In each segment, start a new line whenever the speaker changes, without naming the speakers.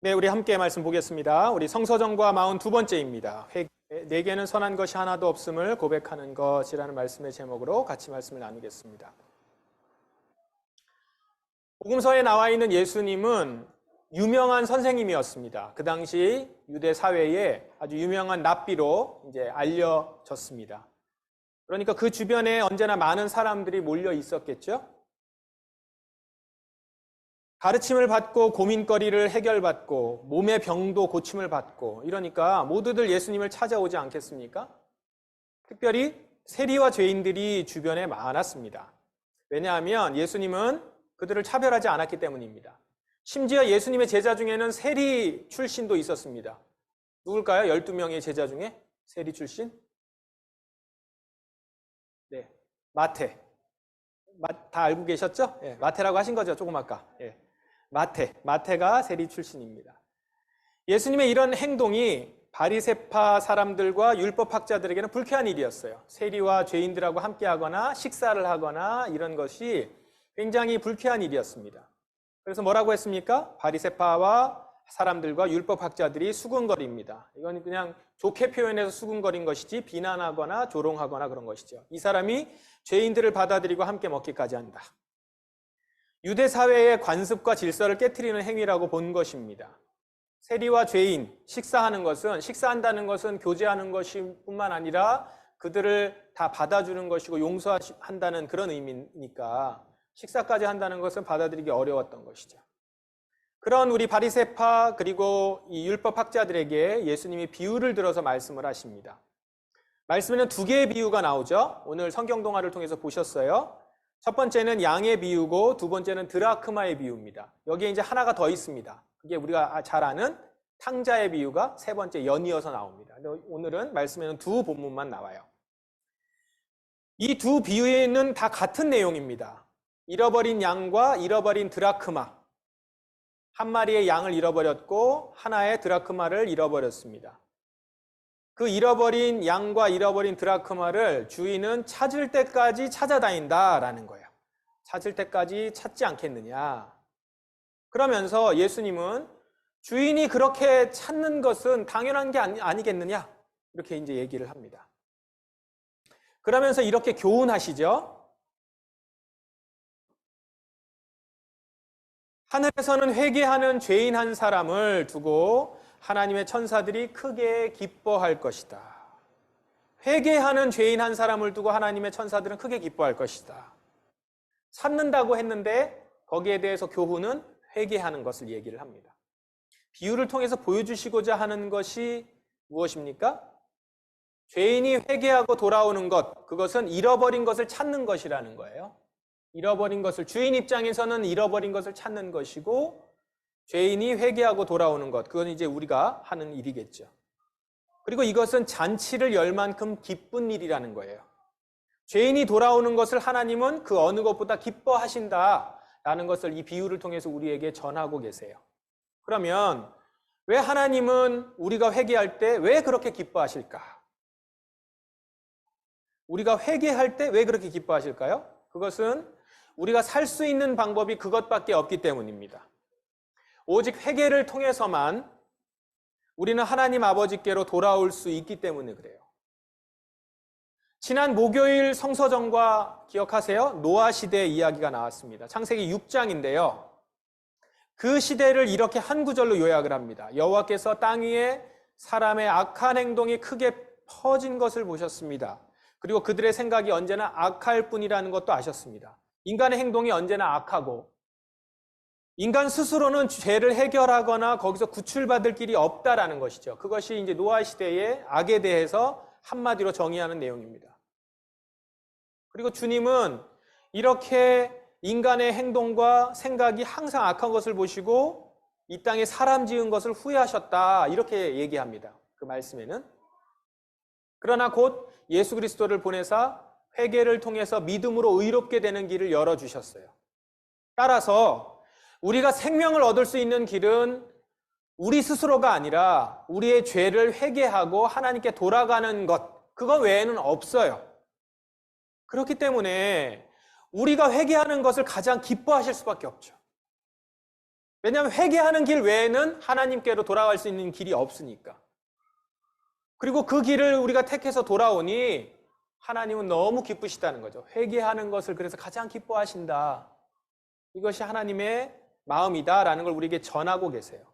네, 우리 함께 말씀 보겠습니다. 우리 성서정과 42번째입니다. 내게는 선한 것이 하나도 없음을 고백하는 것이라는 말씀의 제목으로 같이 말씀을 나누겠습니다. 복음서에 나와 있는 예수님은 유명한 선생님이었습니다. 그 당시 유대 사회에 아주 유명한 랍비로 이제 알려졌습니다. 그러니까 그 주변에 언제나 많은 사람들이 몰려 있었겠죠. 가르침을 받고 고민거리를 해결받고 몸의 병도 고침을 받고 이러니까 모두들 예수님을 찾아오지 않겠습니까? 특별히 세리와 죄인들이 주변에 많았습니다. 왜냐하면 예수님은 그들을 차별하지 않았기 때문입니다. 심지어 예수님의 제자 중에는 세리 출신도 있었습니다. 누굴까요? 12명의 제자 중에 세리 출신? 네, 마태. 다 알고 계셨죠? 네, 마태라고 하신 거죠, 조금 아까. 네. 마태가 세리 출신입니다. 예수님의 이런 행동이 바리새파 사람들과 율법학자들에게는 불쾌한 일이었어요. 세리와 죄인들하고 함께하거나 식사를 하거나 이런 것이 굉장히 불쾌한 일이었습니다. 그래서 뭐라고 했습니까? 바리새파와 사람들과 율법학자들이 수군거립니다. 이건 그냥 좋게 표현해서 수군거린 것이지 비난하거나 조롱하거나 그런 것이죠. 이 사람이 죄인들을 받아들이고 함께 먹기까지 한다. 유대 사회의 관습과 질서를 깨트리는 행위라고 본 것입니다. 세리와 죄인, 식사한다는 것은 교제하는 것이 뿐만 아니라 그들을 다 받아주는 것이고 용서한다는 그런 의미니까 식사까지 한다는 것은 받아들이기 어려웠던 것이죠. 그런 우리 바리새파 그리고 이 율법학자들에게 예수님이 비유를 들어서 말씀을 하십니다. 말씀에는 두 개의 비유가 나오죠. 오늘 성경 동화를 통해서 보셨어요. 첫 번째는 양의 비유고 두 번째는 드라크마의 비유입니다. 여기에 이제 하나가 더 있습니다. 그게 우리가 잘 아는 탕자의 비유가 세 번째 연이어서 나옵니다. 오늘은 말씀에는 두 본문만 나와요. 이 두 비유에는 다 같은 내용입니다. 잃어버린 양과 잃어버린 드라크마. 한 마리의 양을 잃어버렸고 하나의 드라크마를 잃어버렸습니다. 그 잃어버린 양과 잃어버린 드라크마를 주인은 찾을 때까지 찾아다닌다라는 거예요. 찾을 때까지 찾지 않겠느냐. 그러면서 예수님은 주인이 그렇게 찾는 것은 당연한 게 아니겠느냐. 이렇게 이제 얘기를 합니다. 그러면서 이렇게 교훈하시죠. 하늘에서는 회개하는 죄인 한 사람을 두고 하나님의 천사들이 크게 기뻐할 것이다. 회개하는 죄인 한 사람을 두고 하나님의 천사들은 크게 기뻐할 것이다. 찾는다고 했는데 거기에 대해서 교훈은 회개하는 것을 얘기를 합니다. 비유를 통해서 보여주시고자 하는 것이 무엇입니까? 죄인이 회개하고 돌아오는 것, 그것은 잃어버린 것을 찾는 것이라는 거예요. 잃어버린 것을, 주인 입장에서는 잃어버린 것을 찾는 것이고 죄인이 회개하고 돌아오는 것, 그건 이제 우리가 하는 일이겠죠. 그리고 이것은 잔치를 열 만큼 기쁜 일이라는 거예요. 죄인이 돌아오는 것을 하나님은 그 어느 것보다 기뻐하신다라는 것을 이 비유를 통해서 우리에게 전하고 계세요. 그러면 왜 하나님은 우리가 회개할 때 왜 그렇게 기뻐하실까? 우리가 회개할 때 왜 그렇게 기뻐하실까요? 그것은 우리가 살 수 있는 방법이 그것밖에 없기 때문입니다. 오직 회개를 통해서만 우리는 하나님 아버지께로 돌아올 수 있기 때문에 그래요. 지난 목요일 성서정과 기억하세요? 노아 시대 이야기가 나왔습니다. 창세기 6장인데요. 그 시대를 이렇게 한 구절로 요약을 합니다. 여호와께서 땅 위에 사람의 악한 행동이 크게 퍼진 것을 보셨습니다. 그리고 그들의 생각이 언제나 악할 뿐이라는 것도 아셨습니다. 인간의 행동이 언제나 악하고 인간 스스로는 죄를 해결하거나 거기서 구출받을 길이 없다라는 것이죠. 그것이 이제 노아 시대의 악에 대해서 한마디로 정의하는 내용입니다. 그리고 주님은 이렇게 인간의 행동과 생각이 항상 악한 것을 보시고 이 땅에 사람 지은 것을 후회하셨다. 이렇게 얘기합니다. 그 말씀에는. 그러나 곧 예수 그리스도를 보내사 회개를 통해서 믿음으로 의롭게 되는 길을 열어주셨어요. 따라서 우리가 생명을 얻을 수 있는 길은 우리 스스로가 아니라 우리의 죄를 회개하고 하나님께 돌아가는 것, 그거 외에는 없어요. 그렇기 때문에 우리가 회개하는 것을 가장 기뻐하실 수밖에 없죠. 왜냐하면 회개하는 길 외에는 하나님께로 돌아갈 수 있는 길이 없으니까. 그리고 그 길을 우리가 택해서 돌아오니 하나님은 너무 기쁘시다는 거죠. 회개하는 것을 그래서 가장 기뻐하신다. 이것이 하나님의 마음이다라는 걸 우리에게 전하고 계세요.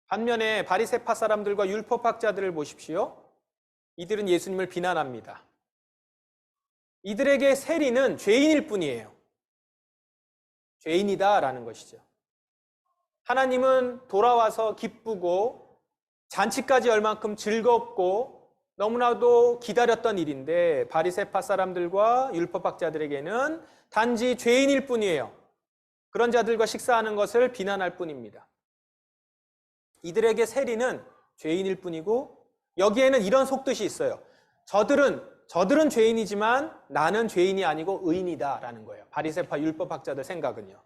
반면에 바리새파 사람들과 율법학자들을 보십시오. 이들은 예수님을 비난합니다. 이들에게 세리는 죄인일 뿐이에요. 죄인이다라는 것이죠. 하나님은 돌아와서 기쁘고 잔치까지 열 만큼 즐겁고 너무나도 기다렸던 일인데 바리새파 사람들과 율법학자들에게는 단지 죄인일 뿐이에요. 그런 자들과 식사하는 것을 비난할 뿐입니다. 이들에게 세리는 죄인일 뿐이고 여기에는 이런 속뜻이 있어요. 저들은 죄인이지만 나는 죄인이 아니고 의인이다라는 거예요. 바리새파 율법학자들 생각은요.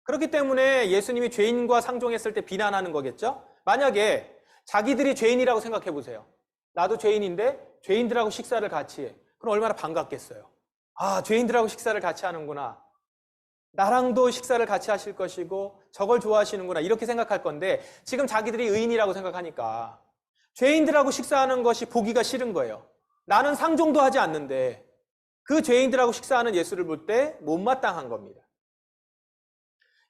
그렇기 때문에 예수님이 죄인과 상종했을 때 비난하는 거겠죠? 만약에 자기들이 죄인이라고 생각해 보세요. 나도 죄인인데 죄인들하고 식사를 같이 해. 그럼 얼마나 반갑겠어요. 아, 죄인들하고 식사를 같이 하는구나. 나랑도 식사를 같이 하실 것이고 저걸 좋아하시는구나. 이렇게 생각할 건데 지금 자기들이 의인이라고 생각하니까 죄인들하고 식사하는 것이 보기가 싫은 거예요. 나는 상종도 하지 않는데 그 죄인들하고 식사하는 예수를 볼 때 못마땅한 겁니다.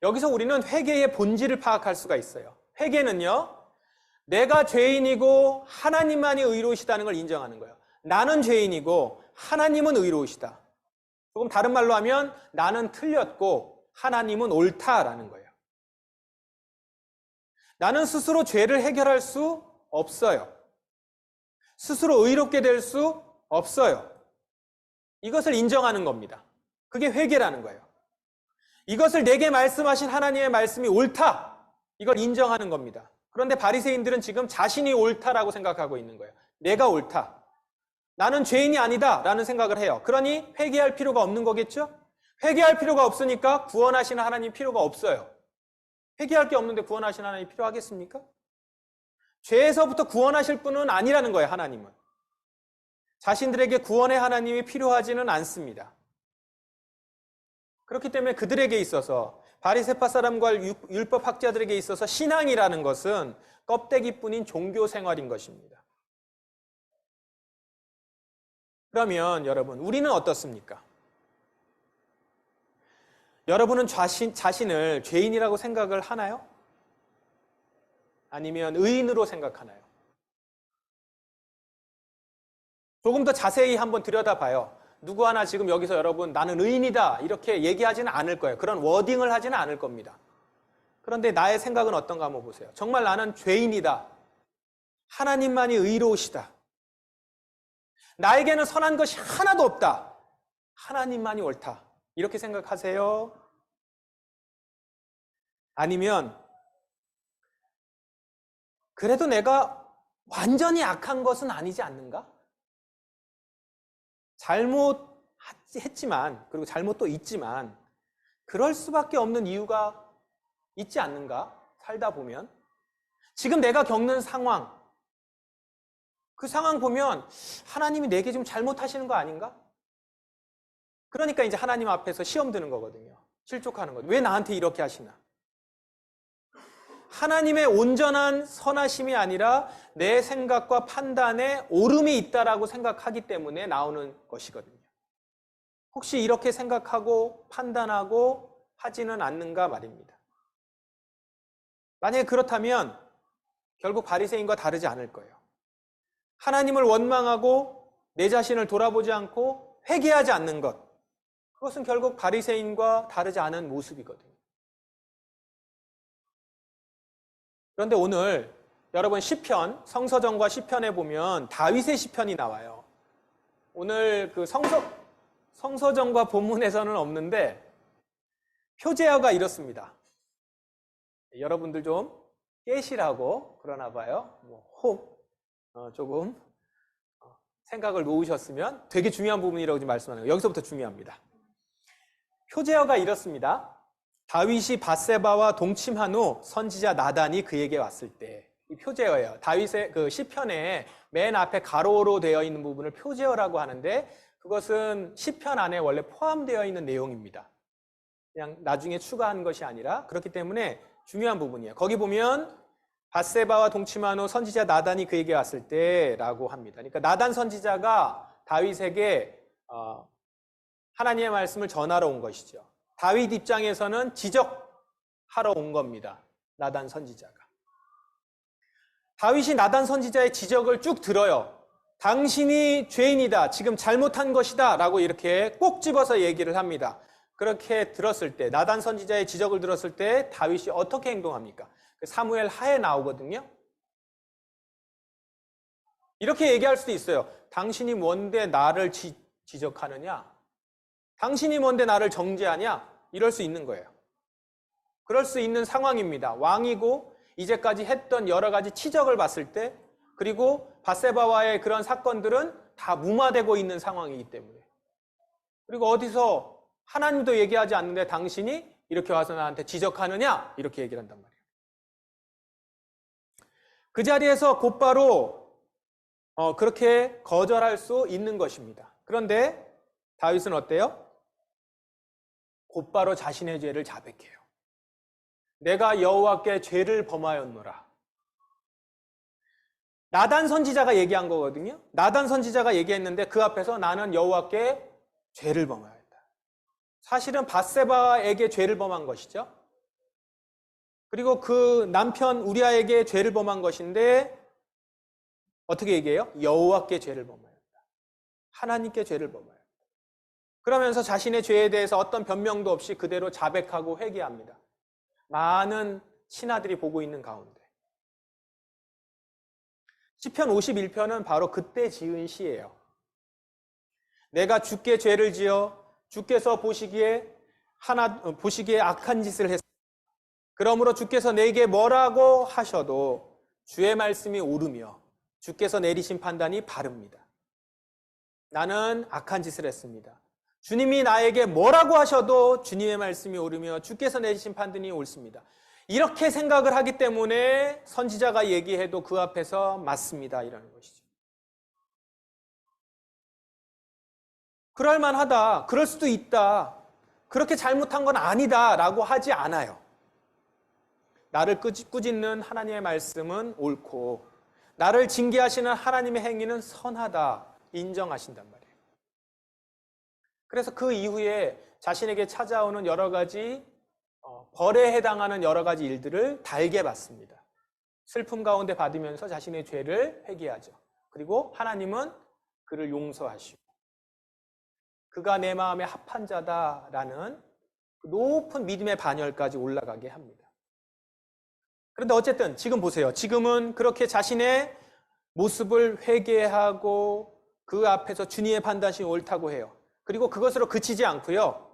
여기서 우리는 회개의 본질을 파악할 수가 있어요. 회개는요, 내가 죄인이고 하나님만이 의로우시다는 걸 인정하는 거예요. 나는 죄인이고 하나님은 의로우시다. 조금 다른 말로 하면 나는 틀렸고 하나님은 옳다라는 거예요. 나는 스스로 죄를 해결할 수 없어요. 스스로 의롭게 될 수 없어요. 이것을 인정하는 겁니다. 그게 회개라는 거예요. 이것을 내게 말씀하신 하나님의 말씀이 옳다. 이걸 인정하는 겁니다. 그런데 바리새인들은 지금 자신이 옳다라고 생각하고 있는 거예요. 내가 옳다. 나는 죄인이 아니다 라는 생각을 해요. 그러니 회개할 필요가 없는 거겠죠? 회개할 필요가 없으니까 구원하시는 하나님 필요가 없어요. 회개할 게 없는데 구원하시는 하나님이 필요하겠습니까? 죄에서부터 구원하실 분은 아니라는 거예요, 하나님은. 자신들에게 구원의 하나님이 필요하지는 않습니다. 그렇기 때문에 그들에게 있어서 바리새파 사람과 율법학자들에게 있어서 신앙이라는 것은 껍데기뿐인 종교 생활인 것입니다. 그러면 여러분, 우리는 어떻습니까? 여러분은 자신을 죄인이라고 생각을 하나요? 아니면 의인으로 생각하나요? 조금 더 자세히 한번 들여다봐요. 누구 하나 지금 여기서 여러분 나는 의인이다 이렇게 얘기하지는 않을 거예요. 그런 워딩을 하지는 않을 겁니다. 그런데 나의 생각은 어떤가 한번 보세요. 정말 나는 죄인이다. 하나님만이 의로우시다. 나에게는 선한 것이 하나도 없다. 하나님만이 옳다. 이렇게 생각하세요? 아니면 그래도 내가 완전히 악한 것은 아니지 않는가? 잘못했지만, 그리고 잘못도 있지만 그럴 수밖에 없는 이유가 있지 않는가? 살다 보면 지금 내가 겪는 상황, 그 상황 보면 하나님이 내게 좀 잘못하시는 거 아닌가? 그러니까 이제 하나님 앞에서 시험 드는 거거든요. 실족하는 거죠. 왜 나한테 이렇게 하시나? 하나님의 온전한 선하심이 아니라 내 생각과 판단에 오름이 있다라고 생각하기 때문에 나오는 것이거든요. 혹시 이렇게 생각하고 판단하고 하지는 않는가 말입니다. 만약에 그렇다면 결국 바리새인과 다르지 않을 거예요. 하나님을 원망하고 내 자신을 돌아보지 않고 회개하지 않는 것, 그것은 결국 바리새인과 다르지 않은 모습이거든요. 그런데 오늘 여러분 시편, 성서정과 시편에 보면 다윗의 시편이 나와요. 오늘 그 성서정과 본문에서는 없는데 표제어가 이렇습니다. 여러분들 좀 깨시라고 그러나 봐요. 조금 생각을 놓으셨으면 되게 중요한 부분이라고 지금 말씀하는 거예요. 여기서부터 중요합니다. 표제어가 이렇습니다. 다윗이 밧세바와 동침한 후 선지자 나단이 그에게 왔을 때, 이 표제어예요. 다윗의 그 시편에 맨 앞에 가로로 되어 있는 부분을 표제어라고 하는데 그것은 시편 안에 원래 포함되어 있는 내용입니다. 그냥 나중에 추가한 것이 아니라 그렇기 때문에 중요한 부분이에요. 거기 보면 밧세바와 동침한 후 선지자 나단이 그에게 왔을 때라고 합니다. 그러니까 나단 선지자가 다윗에게 하나님의 말씀을 전하러 온 것이죠. 다윗 입장에서는 지적하러 온 겁니다. 나단 선지자가. 다윗이 나단 선지자의 지적을 쭉 들어요. 당신이 죄인이다. 지금 잘못한 것이다. 라고 이렇게 꼭 집어서 얘기를 합니다. 그렇게 들었을 때, 나단 선지자의 지적을 들었을 때 다윗이 어떻게 행동합니까? 사무엘 하에 나오거든요. 이렇게 얘기할 수도 있어요. 당신이 뭔데 나를 지적하느냐? 당신이 뭔데 나를 정죄하냐? 이럴 수 있는 거예요. 그럴 수 있는 상황입니다. 왕이고 이제까지 했던 여러 가지 치적을 봤을 때, 그리고 밧세바와의 그런 사건들은 다 무마되고 있는 상황이기 때문에, 그리고 어디서 하나님도 얘기하지 않는데 당신이 이렇게 와서 나한테 지적하느냐? 이렇게 얘기를 한단 말이에요. 그 자리에서 곧바로 그렇게 거절할 수 있는 것입니다. 그런데 다윗은 어때요? 곧바로 자신의 죄를 자백해요. 내가 여호와께 죄를 범하였노라. 나단 선지자가 얘기한 거거든요. 나단 선지자가 얘기했는데 그 앞에서 나는 여호와께 죄를 범하였다. 사실은 밧세바에게 죄를 범한 것이죠. 그리고 그 남편 우리아에게 죄를 범한 것인데 어떻게 얘기해요? 여호와께 죄를 범하였다. 하나님께 죄를 범하였다. 그러면서 자신의 죄에 대해서 어떤 변명도 없이 그대로 자백하고 회개합니다. 많은 신하들이 보고 있는 가운데. 시편 51편은 바로 그때 지은 시예요. 내가 주께 죄를 지어 주께서 보시기에 악한 짓을 했습니다. 그러므로 주께서 내게 뭐라고 하셔도 주의 말씀이 옳으며 주께서 내리신 판단이 바릅니다. 나는 악한 짓을 했습니다. 주님이 나에게 뭐라고 하셔도 주님의 말씀이 옳으며 주께서 내리신 판단이 옳습니다. 이렇게 생각을 하기 때문에 선지자가 얘기해도 그 앞에서 맞습니다. 이라는 것이죠. 그럴만하다. 그럴 수도 있다. 그렇게 잘못한 건 아니다. 라고 하지 않아요. 나를 꾸짖는 하나님의 말씀은 옳고 나를 징계하시는 하나님의 행위는 선하다. 인정하신단 말이에요. 그래서 그 이후에 자신에게 찾아오는 여러 가지 벌에 해당하는 여러 가지 일들을 달게 받습니다. 슬픔 가운데 받으면서 자신의 죄를 회개하죠. 그리고 하나님은 그를 용서하시고 그가 내 마음에 합한 자다라는 높은 믿음의 반열까지 올라가게 합니다. 그런데 어쨌든 지금 보세요. 지금은 그렇게 자신의 모습을 회개하고 그 앞에서 주님의 판단이 옳다고 해요. 그리고 그것으로 그치지 않고요.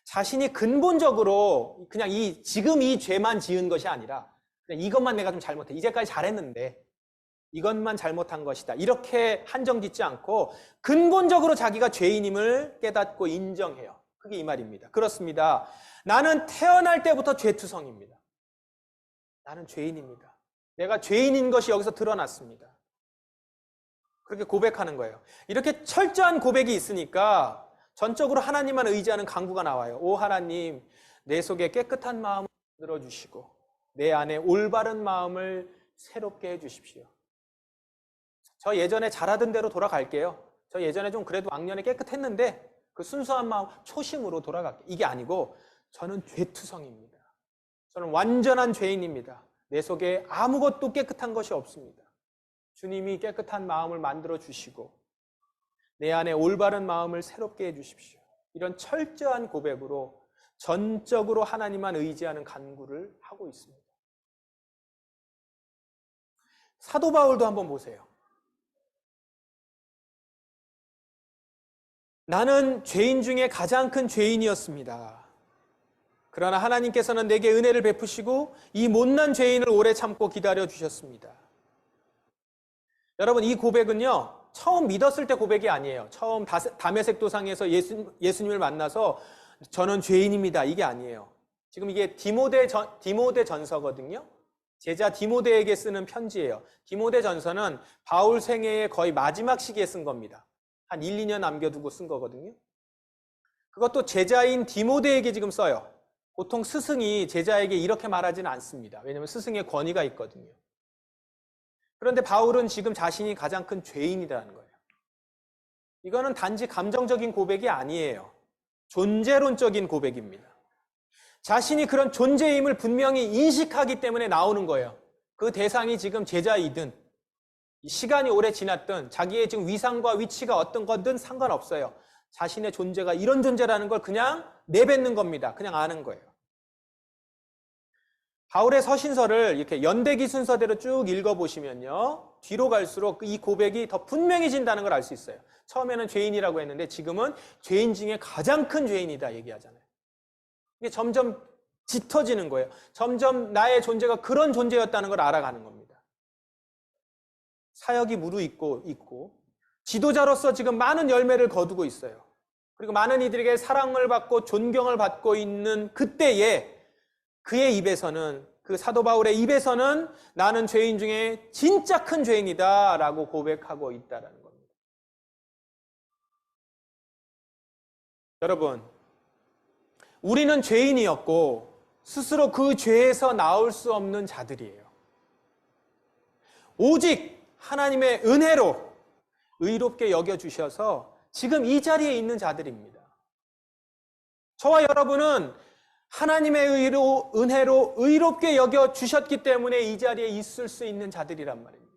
자신이 근본적으로 그냥 지금 이 죄만 지은 것이 아니라 그냥 이것만 내가 좀 잘못해. 이제까지 잘했는데 이것만 잘못한 것이다. 이렇게 한정 짓지 않고 근본적으로 자기가 죄인임을 깨닫고 인정해요. 그게 이 말입니다. 그렇습니다. 나는 태어날 때부터 죄투성입니다. 나는 죄인입니다. 내가 죄인인 것이 여기서 드러났습니다. 그렇게 고백하는 거예요. 이렇게 철저한 고백이 있으니까 전적으로 하나님만 의지하는 간구가 나와요. 오 하나님, 내 속에 깨끗한 마음을 만들어 주시고 내 안에 올바른 마음을 새롭게 해 주십시오. 저 예전에 잘하던 대로 돌아갈게요. 저 예전에 좀 그래도 왕년에 깨끗했는데 그 순수한 마음, 초심으로 돌아갈게요. 이게 아니고 저는 죄투성입니다. 저는 완전한 죄인입니다. 내 속에 아무것도 깨끗한 것이 없습니다. 주님이 깨끗한 마음을 만들어 주시고 내 안에 올바른 마음을 새롭게 해 주십시오. 이런 철저한 고백으로 전적으로 하나님만 의지하는 간구를 하고 있습니다. 사도 바울도 한번 보세요. 나는 죄인 중에 가장 큰 죄인이었습니다. 그러나 하나님께서는 내게 은혜를 베푸시고 이 못난 죄인을 오래 참고 기다려 주셨습니다. 여러분, 이 고백은요, 처음 믿었을 때 고백이 아니에요. 처음 다메섹 도상에서 예수님을 만나서 저는 죄인입니다. 이게 아니에요. 지금 이게 디모데 전서거든요. 제자 디모데에게 쓰는 편지예요. 디모데 전서는 바울 생애의 거의 마지막 시기에 쓴 겁니다. 한 1, 2년 남겨두고 쓴 거거든요. 그것도 제자인 디모데에게 지금 써요. 보통 스승이 제자에게 이렇게 말하지는 않습니다. 왜냐하면 스승의 권위가 있거든요. 그런데 바울은 지금 자신이 가장 큰 죄인이라는 거예요. 이거는 단지 감정적인 고백이 아니에요. 존재론적인 고백입니다. 자신이 그런 존재임을 분명히 인식하기 때문에 나오는 거예요. 그 대상이 지금 제자이든 시간이 오래 지났든 자기의 지금 위상과 위치가 어떤 거든 상관없어요. 자신의 존재가 이런 존재라는 걸 그냥 내뱉는 겁니다. 그냥 아는 거예요. 바울의 서신서를 이렇게 연대기 순서대로 쭉 읽어보시면요. 뒤로 갈수록 이 고백이 더 분명해진다는 걸 알 수 있어요. 처음에는 죄인이라고 했는데 지금은 죄인 중에 가장 큰 죄인이다 얘기하잖아요. 이게 점점 짙어지는 거예요. 점점 나의 존재가 그런 존재였다는 걸 알아가는 겁니다. 사역이 무르익고 지도자로서 지금 많은 열매를 거두고 있어요. 그리고 많은 이들에게 사랑을 받고 존경을 받고 있는 그때에 그의 입에서는, 그 사도 바울의 입에서는 나는 죄인 중에 진짜 큰 죄인이다 라고 고백하고 있다는 겁니다. 여러분, 우리는 죄인이었고 스스로 그 죄에서 나올 수 없는 자들이에요. 오직 하나님의 은혜로 의롭게 여겨주셔서 지금 이 자리에 있는 자들입니다. 저와 여러분은 하나님의 은혜로 의롭게 여겨주셨기 때문에 이 자리에 있을 수 있는 자들이란 말입니다.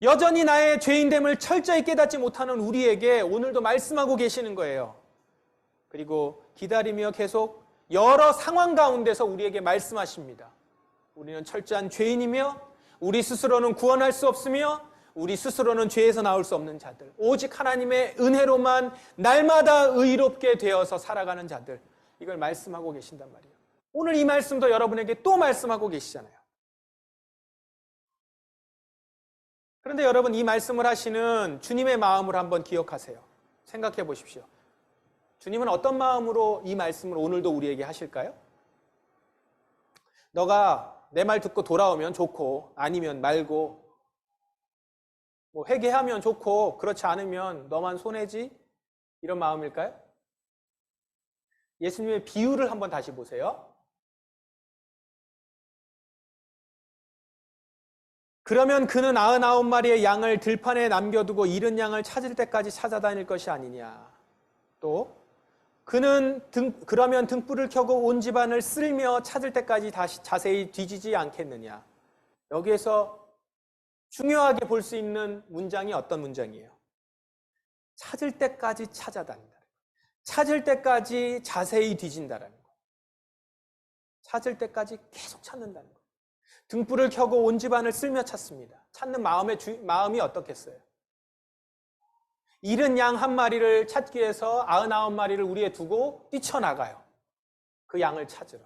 여전히 나의 죄인됨을 철저히 깨닫지 못하는 우리에게 오늘도 말씀하고 계시는 거예요. 그리고 기다리며 계속 여러 상황 가운데서 우리에게 말씀하십니다. 우리는 철저한 죄인이며 우리 스스로는 구원할 수 없으며 우리 스스로는 죄에서 나올 수 없는 자들, 오직 하나님의 은혜로만 날마다 의롭게 되어서 살아가는 자들, 이걸 말씀하고 계신단 말이에요. 오늘 이 말씀도 여러분에게 또 말씀하고 계시잖아요. 그런데 여러분, 이 말씀을 하시는 주님의 마음을 한번 기억하세요. 생각해 보십시오. 주님은 어떤 마음으로 이 말씀을 오늘도 우리에게 하실까요? 너가 내 말 듣고 돌아오면 좋고 아니면 말고, 뭐 회개하면 좋고 그렇지 않으면 너만 손해지, 이런 마음일까요? 예수님의 비유를 한번 다시 보세요. 그러면 그는 99마리의 양을 들판에 남겨두고 잃은 양을 찾을 때까지 찾아다닐 것이 아니냐. 또 그러면 등불을 켜고 온 집안을 쓸며 찾을 때까지 다시 자세히 뒤지지 않겠느냐. 여기에서 중요하게 볼 수 있는 문장이 어떤 문장이에요? 찾을 때까지 찾아다닌다. 찾을 때까지 자세히 뒤진다라는 거예요. 찾을 때까지 계속 찾는다는 거예요. 등불을 켜고 온 집안을 쓸며 찾습니다. 찾는 마음이 어떻겠어요? 잃은 양 한 마리를 찾기 위해서 99마리를 우리에 두고 뛰쳐나가요. 그 양을 찾으러.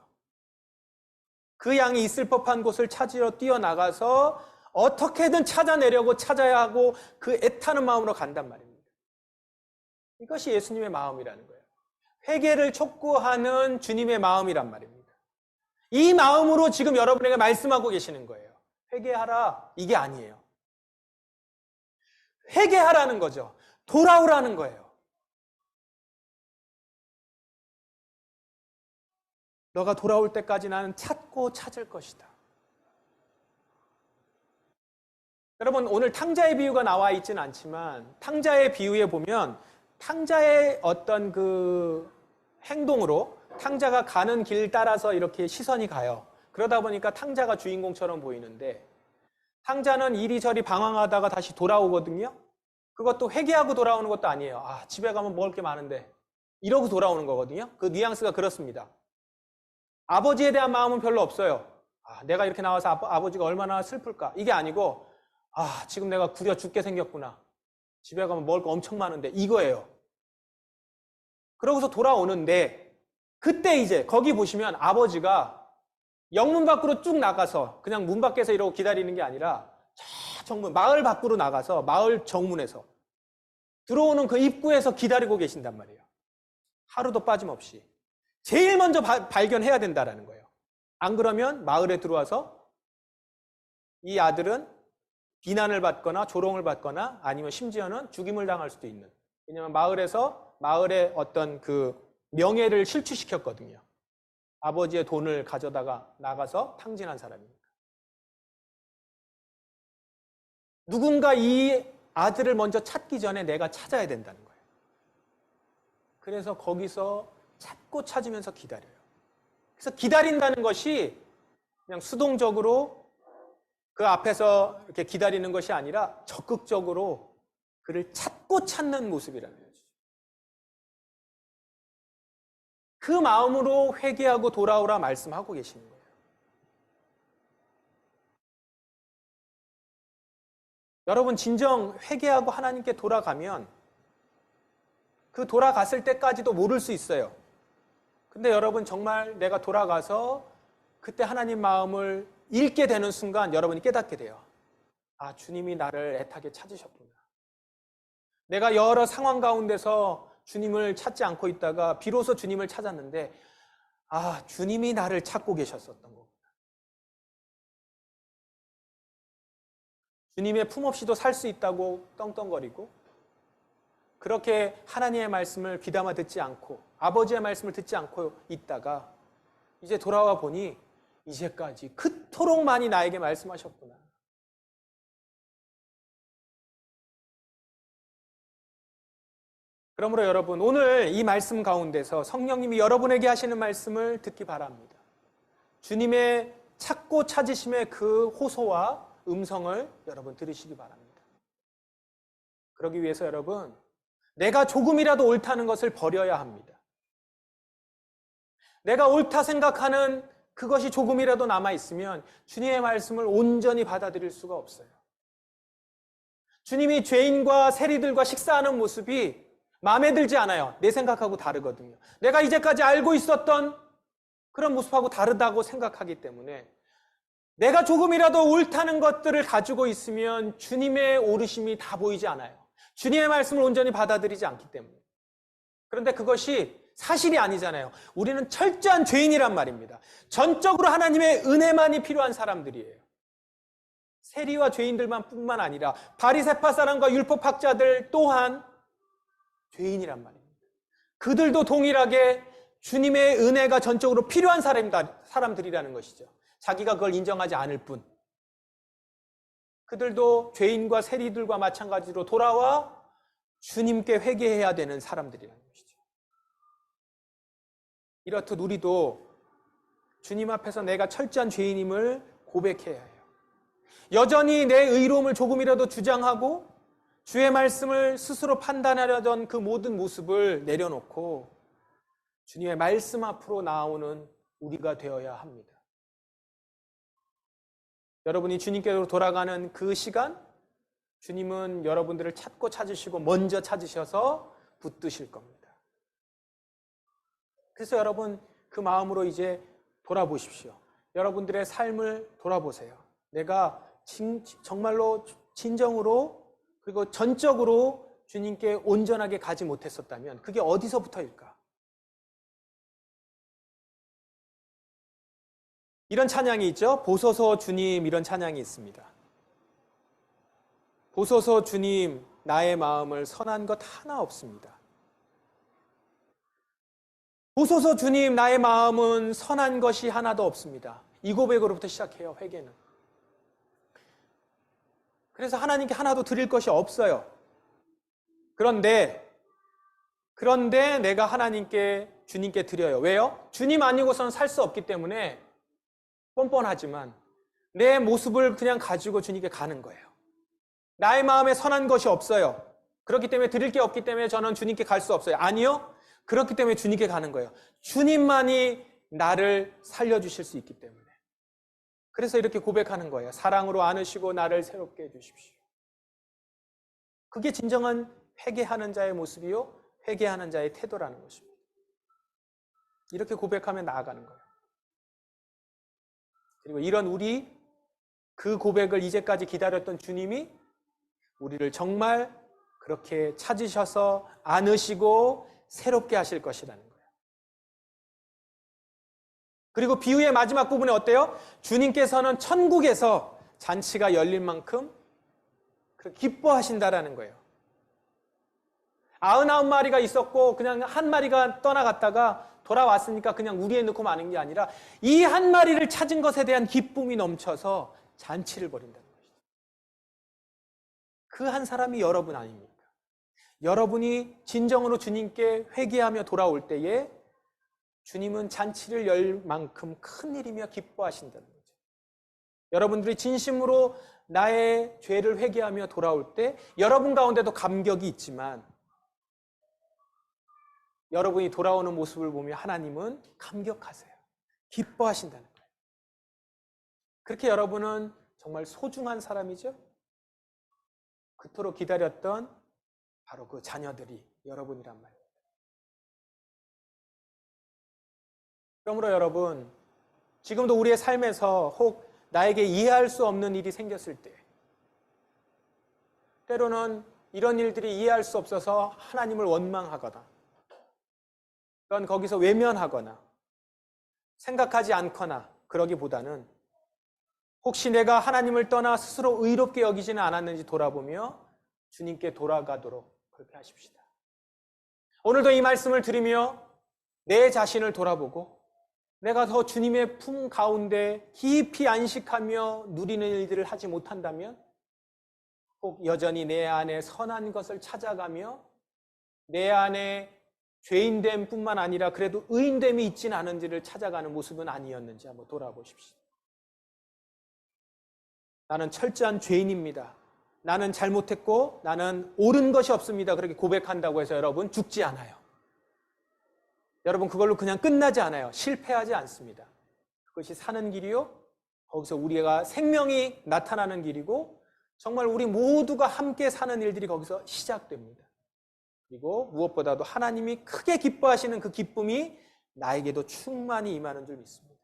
그 양이 있을 법한 곳을 찾으러 뛰어나가서 어떻게든 찾아내려고 찾아야 하고 그 애타는 마음으로 간단 말입니다. 이것이 예수님의 마음이라는 거예요. 회개를 촉구하는 주님의 마음이란 말입니다. 이 마음으로 지금 여러분에게 말씀하고 계시는 거예요. 회개하라, 이게 아니에요. 회개하라는 거죠. 돌아오라는 거예요. 너가 돌아올 때까지 나는 찾고 찾을 것이다. 여러분, 오늘 탕자의 비유가 나와 있지는 않지만 탕자의 비유에 보면 탕자의 어떤 그 행동으로 탕자가 가는 길 따라서 이렇게 시선이 가요. 그러다 보니까 탕자가 주인공처럼 보이는데 탕자는 이리저리 방황하다가 다시 돌아오거든요. 그것도 회개하고 돌아오는 것도 아니에요. 아, 집에 가면 먹을 게 많은데 이러고 돌아오는 거거든요. 그 뉘앙스가 그렇습니다. 아버지에 대한 마음은 별로 없어요. 아, 내가 이렇게 나와서 아버지가 얼마나 슬플까. 이게 아니고 아, 지금 내가 구려 죽게 생겼구나. 집에 가면 먹을 거 엄청 많은데 이거예요. 그러고서 돌아오는데 그때 이제 거기 보시면 아버지가 영문 밖으로 쭉 나가서 그냥 문 밖에서 이러고 기다리는 게 아니라 저 정문, 마을 밖으로 나가서 마을 정문에서 들어오는 그 입구에서 기다리고 계신단 말이에요. 하루도 빠짐없이. 제일 먼저 발견해야 된다라는 거예요. 안 그러면 마을에 들어와서 이 아들은 비난을 받거나 조롱을 받거나 아니면 심지어는 죽임을 당할 수도 있는. 왜냐하면 마을의 어떤 그 명예를 실추시켰거든요. 아버지의 돈을 가져다가 나가서 탕진한 사람이니까. 누군가 이 아들을 먼저 찾기 전에 내가 찾아야 된다는 거예요. 그래서 거기서 찾고 찾으면서 기다려요. 그래서 기다린다는 것이 그냥 수동적으로 그 앞에서 이렇게 기다리는 것이 아니라 적극적으로 그를 찾고 찾는 모습이라는 거죠. 그 마음으로 회개하고 돌아오라 말씀하고 계시는 거예요. 여러분, 진정 회개하고 하나님께 돌아가면 그 돌아갔을 때까지도 모를 수 있어요. 근데 여러분, 정말 내가 돌아가서 그때 하나님 마음을 읽게 되는 순간 여러분이 깨닫게 돼요. 아, 주님이 나를 애타게 찾으셨구나. 내가 여러 상황 가운데서 주님을 찾지 않고 있다가 비로소 주님을 찾았는데, 아, 주님이 나를 찾고 계셨었던 거구나. 주님의 품 없이도 살 수 있다고 떵떵거리고, 그렇게 하나님의 말씀을 귀담아 듣지 않고 아버지의 말씀을 듣지 않고 있다가 이제 돌아와 보니 이제까지 그토록 많이 나에게 말씀하셨구나. 그러므로 여러분, 오늘 이 말씀 가운데서 성령님이 여러분에게 하시는 말씀을 듣기 바랍니다. 주님의 찾고 찾으심의 그 호소와 음성을 여러분 들으시기 바랍니다. 그러기 위해서 여러분, 내가 조금이라도 옳다는 것을 버려야 합니다. 내가 옳다 생각하는 그것이 조금이라도 남아있으면 주님의 말씀을 온전히 받아들일 수가 없어요. 주님이 죄인과 세리들과 식사하는 모습이 마음에 들지 않아요. 내 생각하고 다르거든요. 내가 이제까지 알고 있었던 그런 모습하고 다르다고 생각하기 때문에 내가 조금이라도 옳다는 것들을 가지고 있으면 주님의 옳으심이 다 보이지 않아요. 주님의 말씀을 온전히 받아들이지 않기 때문에. 그런데 그것이 사실이 아니잖아요. 우리는 철저한 죄인이란 말입니다. 전적으로 하나님의 은혜만이 필요한 사람들이에요. 세리와 죄인들만 뿐만 아니라 바리새파 사람과 율법학자들 또한 죄인이란 말입니다. 그들도 동일하게 주님의 은혜가 전적으로 필요한 사람들이라는 것이죠. 자기가 그걸 인정하지 않을 뿐. 그들도 죄인과 세리들과 마찬가지로 돌아와 주님께 회개해야 되는 사람들이라는 것이죠. 이렇듯 우리도 주님 앞에서 내가 철저한 죄인임을 고백해야 해요. 여전히 내 의로움을 조금이라도 주장하고 주의 말씀을 스스로 판단하려던 그 모든 모습을 내려놓고 주님의 말씀 앞으로 나오는 우리가 되어야 합니다. 여러분이 주님께로 돌아가는 그 시간, 주님은 여러분들을 찾고 찾으시고 먼저 찾으셔서 붙드실 겁니다. 그래서 여러분, 그 마음으로 이제 돌아보십시오. 여러분들의 삶을 돌아보세요. 내가 정말로 진정으로 그리고 전적으로 주님께 온전하게 가지 못했었다면 그게 어디서부터일까? 이런 찬양이 있죠. 보소서 주님, 이런 찬양이 있습니다. 보소서 주님, 나의 마음을 선한 것 하나 없습니다. 보소서 주님, 나의 마음은 선한 것이 하나도 없습니다. 이 고백으로부터 시작해요, 회개는. 그래서 하나님께 하나도 드릴 것이 없어요. 그런데 내가 하나님께, 주님께 드려요. 왜요? 주님 아니고서는 살 수 없기 때문에 뻔뻔하지만 내 모습을 그냥 가지고 주님께 가는 거예요. 나의 마음에 선한 것이 없어요. 그렇기 때문에 드릴 게 없기 때문에 저는 주님께 갈 수 없어요. 아니요. 그렇기 때문에 주님께 가는 거예요. 주님만이 나를 살려주실 수 있기 때문에. 그래서 이렇게 고백하는 거예요. 사랑으로 안으시고 나를 새롭게 해주십시오. 그게 진정한 회개하는 자의 모습이요, 회개하는 자의 태도라는 것입니다. 이렇게 고백하며 나아가는 거예요. 그리고 이런 그 고백을 이제까지 기다렸던 주님이 우리를 정말 그렇게 찾으셔서 안으시고 새롭게 하실 것이라는 거예요. 그리고 비유의 마지막 부분에 어때요? 주님께서는 천국에서 잔치가 열릴 만큼 기뻐하신다라는 거예요. 99마리가 있었고 그냥 한 마리가 떠나갔다가 돌아왔으니까 그냥 우리에 넣고 마는 게 아니라 이 한 마리를 찾은 것에 대한 기쁨이 넘쳐서 잔치를 벌인다는 것이죠. 그 한 사람이 여러분 아닙니까? 여러분이 진정으로 주님께 회개하며 돌아올 때에 주님은 잔치를 열 만큼 큰 일이며 기뻐하신다는 거죠. 여러분들이 진심으로 나의 죄를 회개하며 돌아올 때 여러분 가운데도 감격이 있지만 여러분이 돌아오는 모습을 보며 하나님은 감격하세요. 기뻐하신다는 거예요. 그렇게 여러분은 정말 소중한 사람이죠. 그토록 기다렸던 바로 그 자녀들이 여러분이란 말이에요. 그러므로 여러분, 지금도 우리의 삶에서 혹 나에게 이해할 수 없는 일이 생겼을 때, 때로는 이런 일들이 이해할 수 없어서 하나님을 원망하거나 그건 거기서 외면하거나 생각하지 않거나 그러기보다는 혹시 내가 하나님을 떠나 스스로 의롭게 여기지는 않았는지 돌아보며 주님께 돌아가도록 그렇게 하십시다. 오늘도 이 말씀을 들으며 내 자신을 돌아보고 내가 더 주님의 품 가운데 깊이 안식하며 누리는 일들을 하지 못한다면 혹 여전히 내 안에 선한 것을 찾아가며 내 안에 죄인됨 뿐만 아니라 그래도 의인됨이 있지는 않은지를 찾아가는 모습은 아니었는지 한번 돌아보십시오. 나는 철저한 죄인입니다. 나는 잘못했고 나는 옳은 것이 없습니다. 그렇게 고백한다고 해서 여러분 죽지 않아요. 여러분 그걸로 그냥 끝나지 않아요. 실패하지 않습니다. 그것이 사는 길이요. 거기서 우리가 생명이 나타나는 길이고 정말 우리 모두가 함께 사는 일들이 거기서 시작됩니다. 그리고 무엇보다도 하나님이 크게 기뻐하시는 그 기쁨이 나에게도 충만히 임하는 줄 믿습니다.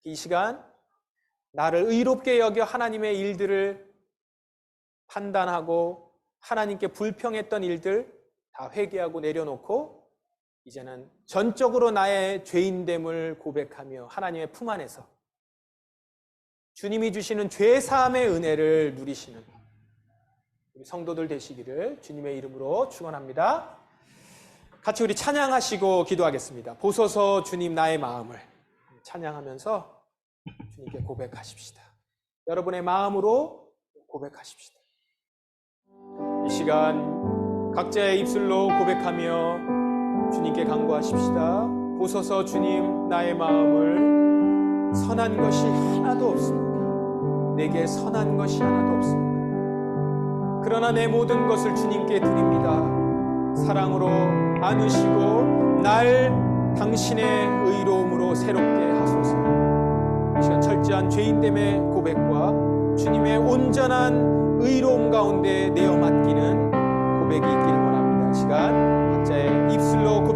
이 시간 나를 의롭게 여겨 하나님의 일들을 판단하고 하나님께 불평했던 일들 다 회개하고 내려놓고 이제는 전적으로 나의 죄인됨을 고백하며 하나님의 품 안에서 주님이 주시는 죄사함의 은혜를 누리시는 우리 성도들 되시기를 주님의 이름으로 축원합니다. 같이 우리 찬양하시고 기도하겠습니다. 보소서 주님 나의 마음을 찬양하면서 주님께 고백하십시다. 여러분의 마음으로 고백하십시다. 이 시간 각자의 입술로 고백하며 주님께 간구하십시다. 보소서 주님 나의 마음을 선한 것이 하나도 없습니다. 내게 선한 것이 하나도 없습니다. 그러나 내 모든 것을 주님께 드립니다. 사랑으로 안으시고 날 당신의 의로움으로 새롭게 하소서. 이 시간 철저한 죄인됨의 고백과 주님의 온전한 의로움 가운데 내어 맡기는 고백이 있기를 원합니다. 이 시간 각자의 입술로 고백합니다.